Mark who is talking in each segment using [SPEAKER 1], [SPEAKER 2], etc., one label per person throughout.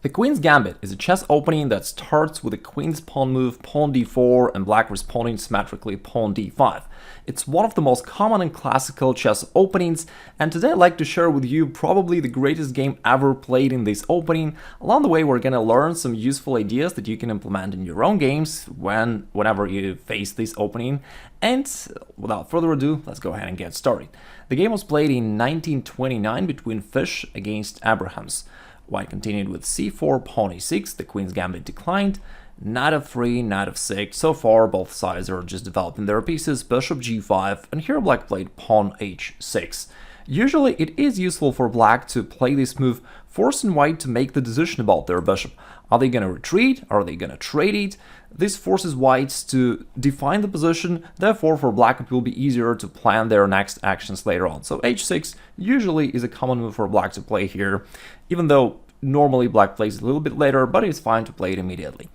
[SPEAKER 1] The Queen's Gambit is a chess opening that starts with the Queen's pawn move pawn d4 and Black responding symmetrically pawn d5. It's one of the most common and classical chess openings, and today I'd like to share with you probably the greatest game ever played in this opening. Along the way we're gonna learn some useful ideas that you can implement in your own games whenever you face this opening, and without further ado, let's go ahead and get started. The game was played in 1929 between Fish against Abrahams. White continued with c4, pawn e6, the Queen's Gambit declined, knight f3, knight f6. So far, both sides are just developing their pieces, bishop g5, and here Black played pawn h6. Usually, it is useful for Black to play this move, forcing White to make the decision about their bishop. Are they going to retreat? Are they going to trade it? This forces Whites to define the position, therefore for Black it will be easier to plan their next actions later on. So h6 usually is a common move for Black to play here, even though normally Black plays it a little bit later, but it's fine to play it immediately.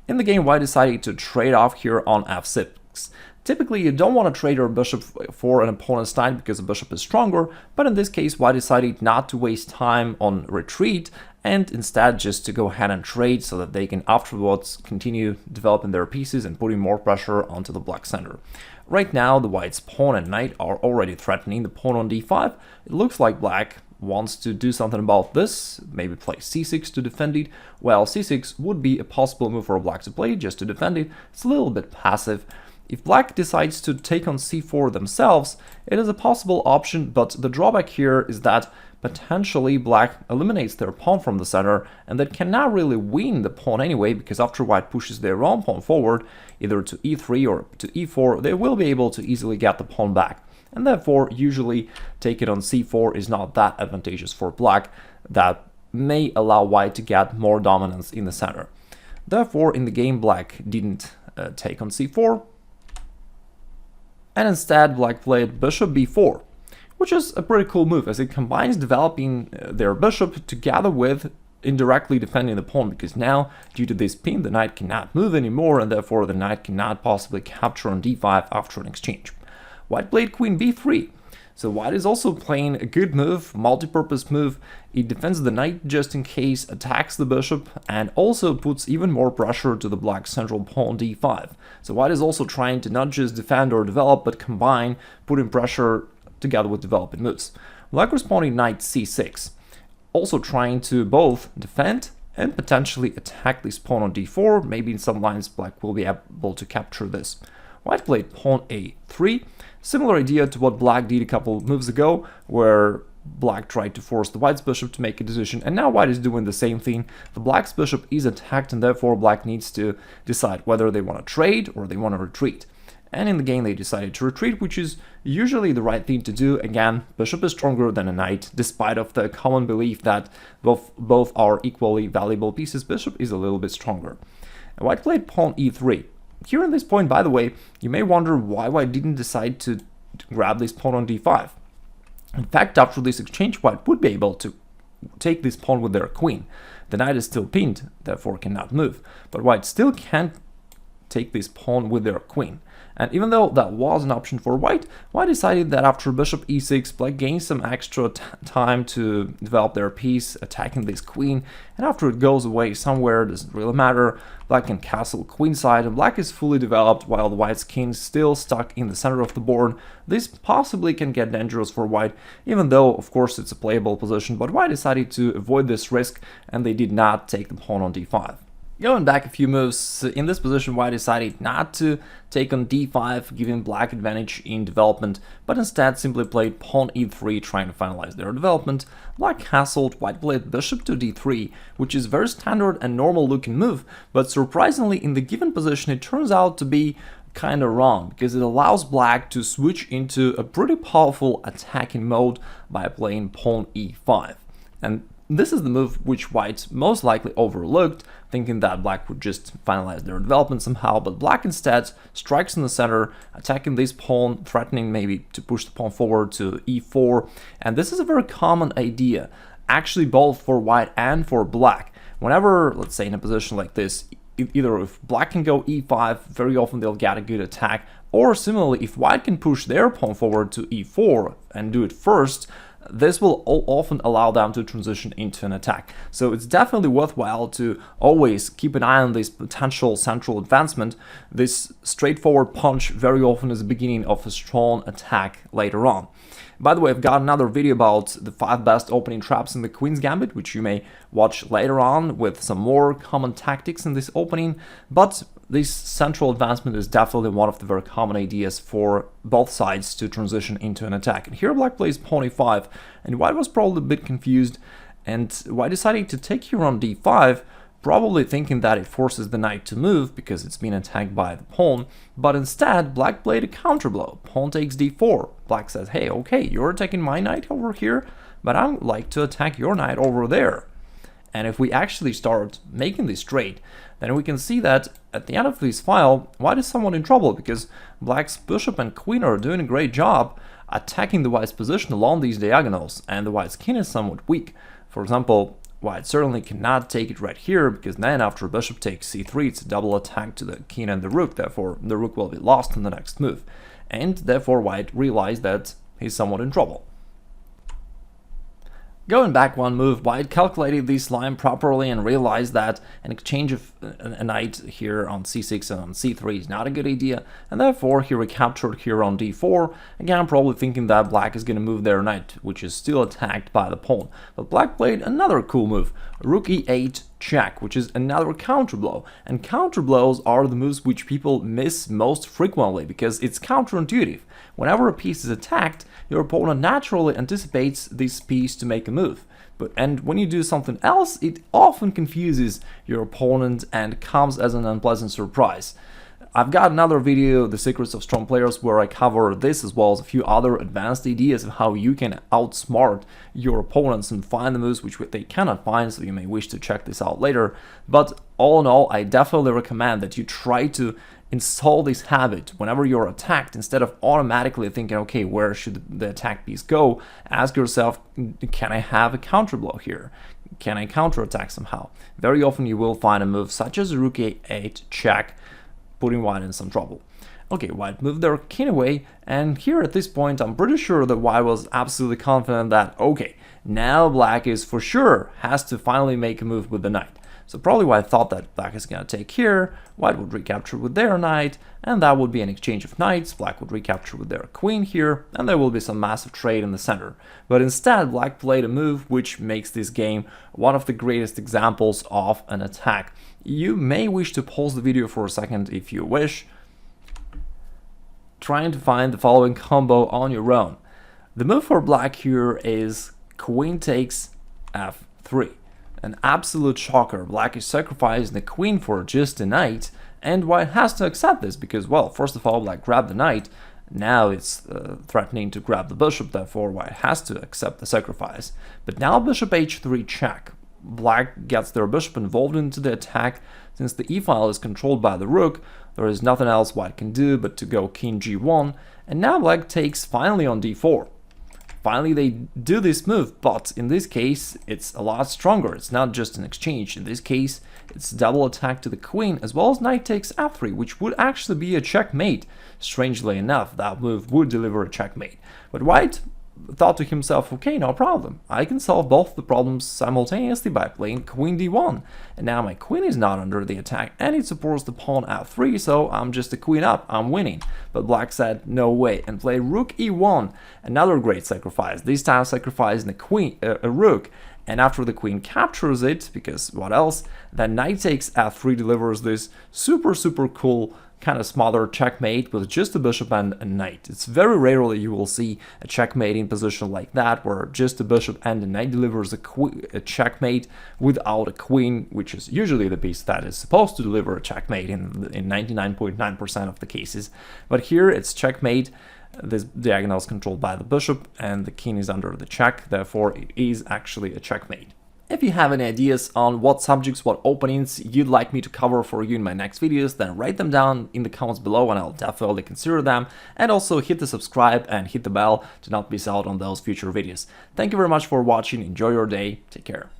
[SPEAKER 1] In the game, White decided to trade off here on f6. Typically, you don't want to trade your bishop for an opponent's knight because the bishop is stronger, but in this case, White decided not to waste time on retreat and instead just to go ahead and trade so that they can afterwards continue developing their pieces and putting more pressure onto the Black center. Right now, the White's pawn and knight are already threatening the pawn on d5. It looks like Black wants to do something about this, maybe play c6 to defend it. Well, c6 would be a possible move for Black to play just to defend it. It's a little bit passive. If Black decides to take on c4 themselves, it is a possible option, but the drawback here is that potentially Black eliminates their pawn from the center, and that cannot really win the pawn anyway, because after White pushes their own pawn forward, either to e3 or to e4, they will be able to easily get the pawn back. And therefore, usually taking on c4 is not that advantageous for Black. That may allow White to get more dominance in the center. Therefore, in the game, Black didn't take on c4, and instead Black played bishop b4, which is a pretty cool move as it combines developing their bishop together with indirectly defending the pawn, because now due to this pin the knight cannot move anymore and therefore the knight cannot possibly capture on d5 after an exchange. White played queen b3. So White is also playing a good move, multi-purpose move. It defends the knight just in case, attacks the bishop, and also puts even more pressure to the Black central pawn d5. So White is also trying to not just defend or develop, but combine, putting pressure together with developing moves. Black responding knight c6, also trying to both defend and potentially attack this pawn on d4. Maybe in some lines Black will be able to capture this. White played pawn a3, similar idea to what Black did a couple of moves ago, where Black tried to force the White's bishop to make a decision, and now White is doing the same thing. The Black's bishop is attacked, and therefore Black needs to decide whether they want to trade or they want to retreat. And in the game they decided to retreat, which is usually the right thing to do. Again, bishop is stronger than a knight, despite of the common belief that both are equally valuable pieces. Bishop is a little bit stronger. And White played pawn e3. Here in this point, by the way, you may wonder why White didn't decide to grab this pawn on d5. In fact, after this exchange, White would be able to take this pawn with their queen. The knight is still pinned, therefore cannot move, but White still can't take this pawn with their queen. And even though that was an option for White, White decided that after bishop e6, Black gains some extra time to develop their piece, attacking this queen, and after it goes away somewhere, doesn't really matter, Black can castle queenside, and Black is fully developed while the White's king is still stuck in the center of the board. This possibly can get dangerous for White, even though of course it's a playable position, but White decided to avoid this risk, and they did not take the pawn on d5. Going back a few moves, in this position White decided not to take on d5, giving Black advantage in development, but instead simply played pawn e3, trying to finalize their development. Black castled, White played bishop to d3, which is a very standard and normal looking move, but surprisingly in the given position it turns out to be kinda wrong, because it allows Black to switch into a pretty powerful attacking mode by playing pawn e5. And this is the move which White most likely overlooked, thinking that Black would just finalize their development somehow, but Black instead strikes in the center, attacking this pawn, threatening maybe to push the pawn forward to e4, and this is a very common idea, actually both for White and for Black. Whenever, let's say in a position like this, either if Black can go e5, very often they'll get a good attack, or similarly, if White can push their pawn forward to e4 and do it first, this will often allow them to transition into an attack. So it's definitely worthwhile to always keep an eye on this potential central advancement. This straightforward punch very often is the beginning of a strong attack later on. By the way, I've got another video about the 5 best opening traps in the Queen's Gambit, which you may watch later on with some more common tactics in this opening, but this central advancement is definitely one of the very common ideas for both sides to transition into an attack. And here Black plays pawn e5, and White was probably a bit confused, and White decided to take here on d5, probably thinking that it forces the knight to move because it's been attacked by the pawn, but instead Black played a counterblow. Pawn takes d4. Black says, hey, okay, you're attacking my knight over here, but I'd like to attack your knight over there. And if we actually start making this trade, then we can see that at the end of this file, White is somewhat in trouble because Black's bishop and queen are doing a great job attacking the White's position along these diagonals, and the White's king is somewhat weak. For example, White certainly cannot take it right here, because then after bishop takes c3, it's a double attack to the king and the rook, therefore the rook will be lost in the next move. And therefore White realized that he's somewhat in trouble. Going back one move, White calculated this line properly and realized that an exchange of a knight here on c6 and on c3 is not a good idea, and therefore he recaptured here on d4, again probably thinking that Black is going to move their knight, which is still attacked by the pawn. But Black played another cool move, rook e8 check, which is another counterblow, and counterblows are the moves which people miss most frequently because it's counterintuitive. Whenever a piece is attacked, your opponent naturally anticipates this piece to make a move. And when you do something else, it often confuses your opponent and comes as an unpleasant surprise. I've got another video, The Secrets of Strong Players, where I cover this as well as a few other advanced ideas of how you can outsmart your opponents and find the moves which they cannot find, so you may wish to check this out later. But all in all, I definitely recommend that you try to install this habit whenever you're attacked. Instead of automatically thinking, okay, where should the attack piece go, ask yourself, can I have a counterblow here? Can I counterattack somehow? Very often you will find a move such as rook a8 check, putting White in some trouble. Okay, White moved their king away, and here at this point I'm pretty sure that White was absolutely confident that, okay, now Black is for sure has to finally make a move with the knight. So probably White thought that Black is going to take here, White would recapture with their knight, and that would be an exchange of knights. Black would recapture with their queen here, and there will be some massive trade in the center. But instead, Black played a move which makes this game one of the greatest examples of an attack. You may wish to pause the video for a second if you wish, trying to find the following combo on your own. The move for Black here is queen takes f3. An absolute shocker. Black is sacrificing the queen for just a knight, and White has to accept this because, well, first of all, Black grabbed the knight, now it's threatening to grab the bishop, therefore White has to accept the sacrifice. But now bishop h3 check. Black gets their bishop involved into the attack. Since the e-file is controlled by the rook, there is nothing else White can do but to go king g1, and now Black takes finally on d4. Finally they do this move, but in this case it's a lot stronger. It's not just an exchange. In this case it's double attack to the queen, as well as knight takes f3, which would actually be a checkmate. Strangely enough, that move would deliver a checkmate. But White thought to himself, okay, no problem, I can solve both the problems simultaneously by playing queen d1, and now my queen is not under the attack and it supports the pawn f3, so I'm just a queen up, I'm winning. But Black said no way and played rook e1, another great sacrifice, this time sacrificing the queen, a rook, and after the queen captures it, because what else, then knight takes f3 delivers this super cool kind of smaller checkmate with just a bishop and a knight. It's very rarely you will see a checkmating position like that, where just a bishop and a knight delivers a checkmate without a queen, which is usually the piece that is supposed to deliver a checkmate in 99.9% of the cases. But here it's checkmate. This diagonal is controlled by the bishop and the king is under the check, therefore it is actually a checkmate. If you have any ideas on what subjects, what openings you'd like me to cover for you in my next videos, then write them down in the comments below and I'll definitely consider them. And also hit the subscribe and hit the bell to not miss out on those future videos. Thank you very much for watching, enjoy your day, take care.